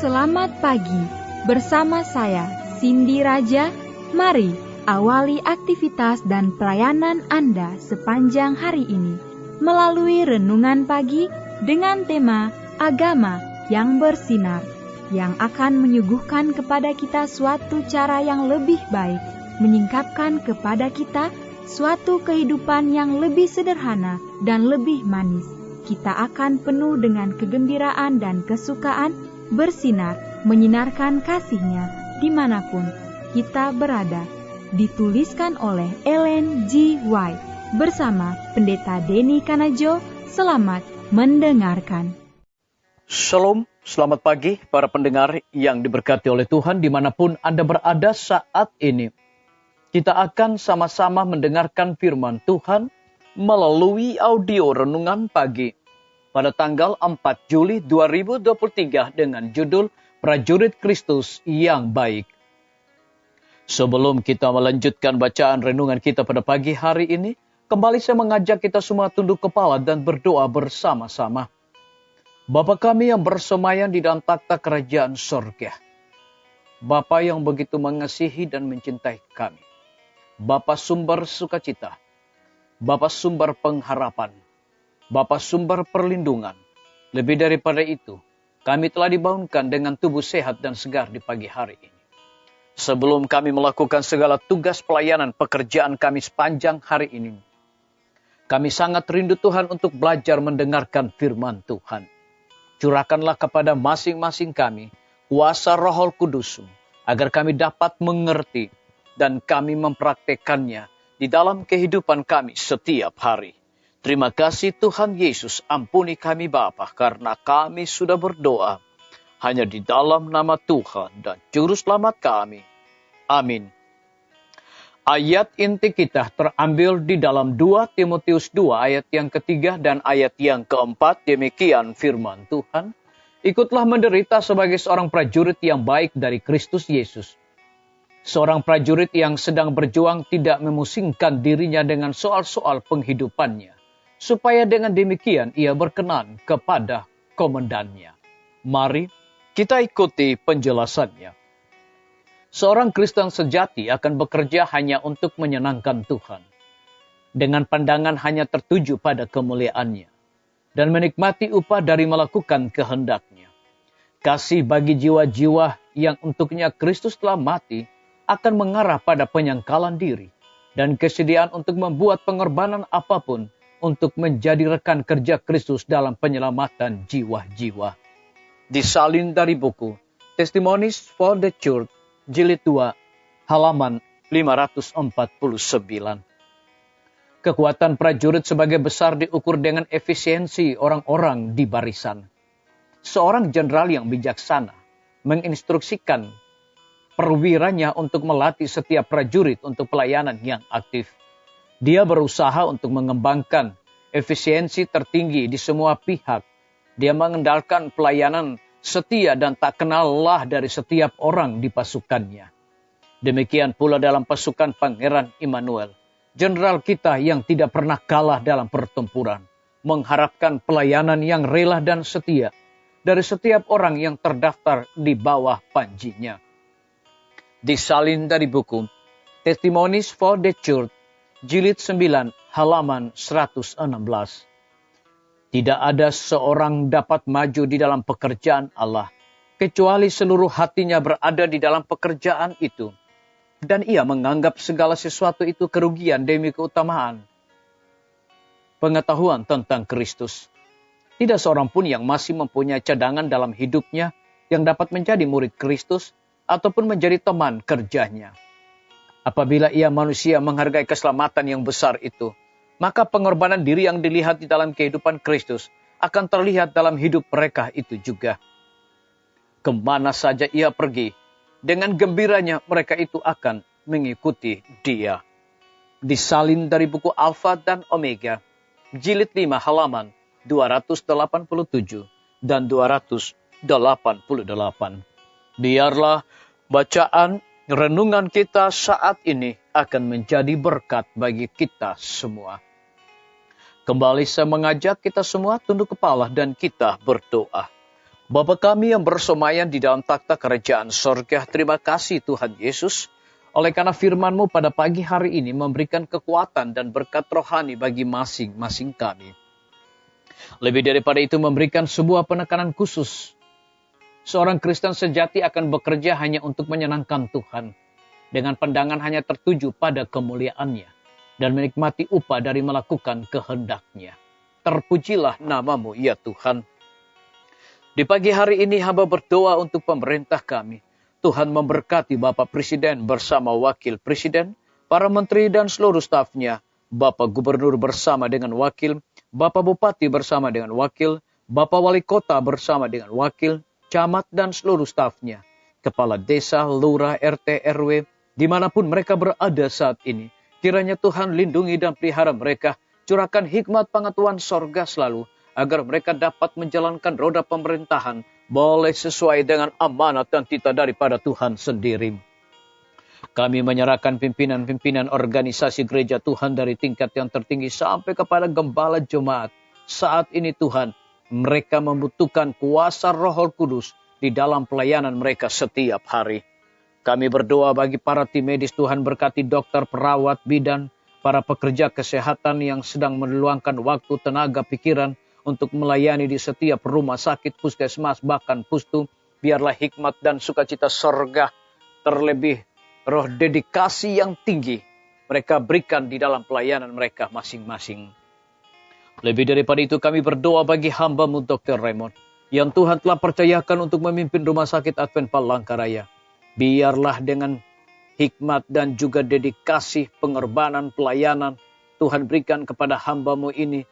Selamat pagi, bersama saya Cindy Raja. Mari awali aktivitas dan pelayanan Anda sepanjang hari ini melalui renungan pagi dengan tema agama yang bersinar, yang akan menyuguhkan kepada kita suatu cara yang lebih baik, menyingkapkan kepada kita suatu kehidupan yang lebih sederhana dan lebih manis. Kita akan penuh dengan kegembiraan dan kesukaan, bersinar, menyinarkan kasih-Nya dimanapun kita berada. Dituliskan oleh Ellen G. White bersama Pendeta Denny Kanajo. Selamat mendengarkan. Shalom, selamat pagi para pendengar yang diberkati oleh Tuhan dimanapun Anda berada saat ini. Kita akan sama-sama mendengarkan firman Tuhan melalui audio renungan pagi pada tanggal 4 Juli 2023 dengan judul Prajurit Kristus yang Baik. Sebelum kita melanjutkan bacaan renungan kita pada pagi hari ini, kembali saya mengajak kita semua tunduk kepala dan berdoa bersama-sama. Bapa kami yang bersemayam di dalam takhta kerajaan surga, Bapa yang begitu mengasihi dan mencintai kami, Bapa sumber sukacita, Bapa sumber pengharapan, Bapa sumber perlindungan. Lebih daripada itu, kami telah dibangunkan dengan tubuh sehat dan segar di pagi hari ini. Sebelum kami melakukan segala tugas pelayanan pekerjaan kami sepanjang hari ini, kami sangat rindu Tuhan untuk belajar mendengarkan firman Tuhan. Curahkanlah kepada masing-masing kami kuasa Roh Kudus-Mu, agar kami dapat mengerti dan kami mempraktekannya di dalam kehidupan kami setiap hari. Terima kasih Tuhan Yesus, ampuni kami Bapa, karena kami sudah berdoa hanya di dalam nama Tuhan dan Juru Selamat kami. Amin. Ayat inti kita terambil di dalam 2 Timotius 2 ayat yang ketiga dan ayat yang keempat. Demikian firman Tuhan. Ikutlah menderita sebagai seorang prajurit yang baik dari Kristus Yesus. Seorang prajurit yang sedang berjuang tidak memusingkan dirinya dengan soal-soal penghidupannya, supaya dengan demikian ia berkenan kepada komandannya. Mari kita ikuti penjelasannya. Seorang Kristen sejati akan bekerja hanya untuk menyenangkan Tuhan, dengan pandangan hanya tertuju pada kemuliaannya, dan menikmati upah dari melakukan kehendak-Nya. Kasih bagi jiwa-jiwa yang untuknya Kristus telah mati akan mengarah pada penyangkalan diri, dan kesediaan untuk membuat pengorbanan apapun untuk menjadi rekan kerja Kristus dalam penyelamatan jiwa-jiwa. Disalin dari buku Testimonies for the Church, Jilid 2, halaman 549. Kekuatan prajurit sebagai besar diukur dengan efisiensi orang-orang di barisan. Seorang jenderal yang bijaksana menginstruksikan perwiranya untuk melatih setiap prajurit untuk pelayanan yang aktif. Dia berusaha untuk mengembangkan efisiensi tertinggi di semua pihak. Dia mengendalikan pelayanan setia dan tak kenal lelah dari setiap orang di pasukannya. Demikian pula dalam pasukan Pangeran Immanuel, jenderal kita yang tidak pernah kalah dalam pertempuran, mengharapkan pelayanan yang rela dan setia dari setiap orang yang terdaftar di bawah panjinya. Disalin dari buku Testimonies for the Church, Jilid 9, halaman 116. Tidak ada seorang dapat maju di dalam pekerjaan Allah, kecuali seluruh hatinya berada di dalam pekerjaan itu. Dan ia menganggap segala sesuatu itu kerugian demi keutamaan pengetahuan tentang Kristus. Tidak seorang pun yang masih mempunyai cadangan dalam hidupnya yang dapat menjadi murid Kristus ataupun menjadi teman kerjanya. Apabila ia manusia menghargai keselamatan yang besar itu, maka pengorbanan diri yang dilihat di dalam kehidupan Kristus akan terlihat dalam hidup mereka itu juga. Kemana saja ia pergi, dengan gembiranya mereka itu akan mengikuti dia. Disalin dari buku Alfa dan Omega, Jilid 5 halaman 287 dan 288. Biarlah bacaan renungan kita saat ini akan menjadi berkat bagi kita semua. Kembali saya mengajak kita semua tunduk kepala dan kita berdoa. Bapa kami yang bersemayam di dalam takhta kerajaan sorga, terima kasih Tuhan Yesus, oleh karena firman-Mu pada pagi hari ini memberikan kekuatan dan berkat rohani bagi masing-masing kami. Lebih daripada itu memberikan sebuah penekanan khusus. Seorang Kristen sejati akan bekerja hanya untuk menyenangkan Tuhan, dengan pandangan hanya tertuju pada kemuliaan-Nya, dan menikmati upah dari melakukan kehendak-Nya. Terpujilah nama-Mu, ya Tuhan. Di pagi hari ini hamba berdoa untuk pemerintah kami. Tuhan memberkati Bapak Presiden bersama Wakil Presiden, para menteri dan seluruh stafnya, Bapak Gubernur bersama dengan wakil, Bapak Bupati bersama dengan wakil, Bapak Wali Kota bersama dengan wakil, camat dan seluruh stafnya, Kepala Desa, Lurah, RT, RW, dimanapun mereka berada saat ini. Kiranya Tuhan lindungi dan pelihara mereka, curahkan hikmat pengetahuan sorga selalu, agar mereka dapat menjalankan roda pemerintahan boleh sesuai dengan amanat dan titah daripada Tuhan sendiri. Kami menyerahkan pimpinan-pimpinan organisasi gereja Tuhan dari tingkat yang tertinggi sampai kepada gembala jemaat. Saat ini Tuhan, mereka membutuhkan kuasa Roh Kudus di dalam pelayanan mereka setiap hari. Kami berdoa bagi para tim medis, Tuhan berkati dokter, perawat, bidan, para pekerja kesehatan yang sedang meluangkan waktu, tenaga, pikiran, untuk melayani di setiap rumah sakit, puskesmas, bahkan pustu. Biarlah hikmat dan sukacita sorga, terlebih roh dedikasi yang tinggi, mereka berikan di dalam pelayanan mereka masing-masing. Lebih daripada itu kami berdoa bagi hamba-Mu Dr. Raymond, yang Tuhan telah percayakan untuk memimpin Rumah Sakit Advent Palangkaraya. Biarlah dengan hikmat dan juga dedikasi pengorbanan pelayanan, Tuhan berikan kepada hamba-Mu ini,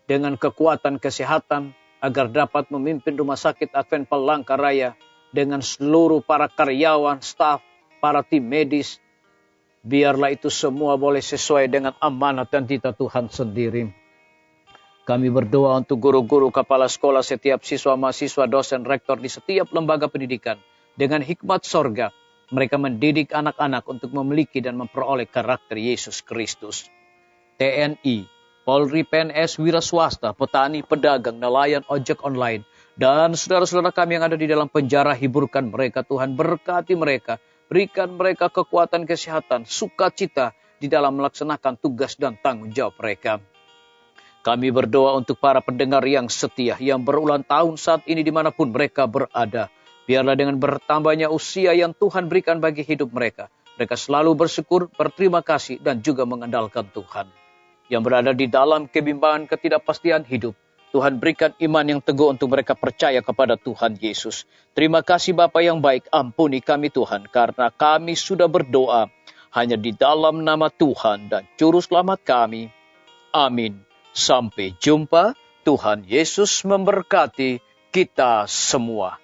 dengan kekuatan kesehatan, agar dapat memimpin Rumah Sakit Advent Palangkaraya dengan seluruh para karyawan, staf, para tim medis. Biarlah itu semua boleh sesuai dengan amanat dan titah Tuhan sendiri. Kami berdoa untuk guru-guru, kepala sekolah, setiap siswa, mahasiswa, dosen, rektor di setiap lembaga pendidikan. Dengan hikmat sorga, mereka mendidik anak-anak untuk memiliki dan memperoleh karakter Yesus Kristus. TNI, Polri, PNS, wira swasta, petani, pedagang, nelayan, ojek online, dan saudara-saudara kami yang ada di dalam penjara, hiburkan mereka Tuhan, berkati mereka, berikan mereka kekuatan kesehatan, sukacita di dalam melaksanakan tugas dan tanggung jawab mereka. Kami berdoa untuk para pendengar yang setia, yang berulang tahun saat ini dimanapun mereka berada. Biarlah dengan bertambahnya usia yang Tuhan berikan bagi hidup mereka, mereka selalu bersyukur, berterima kasih, dan juga mengandalkan Tuhan. Yang berada di dalam kebimbangan ketidakpastian hidup, Tuhan berikan iman yang teguh untuk mereka percaya kepada Tuhan Yesus. Terima kasih Bapa yang baik, ampuni kami Tuhan, karena kami sudah berdoa hanya di dalam nama Tuhan dan Juru Selamat kami. Amin. Sampai jumpa, Tuhan Yesus memberkati kita semua.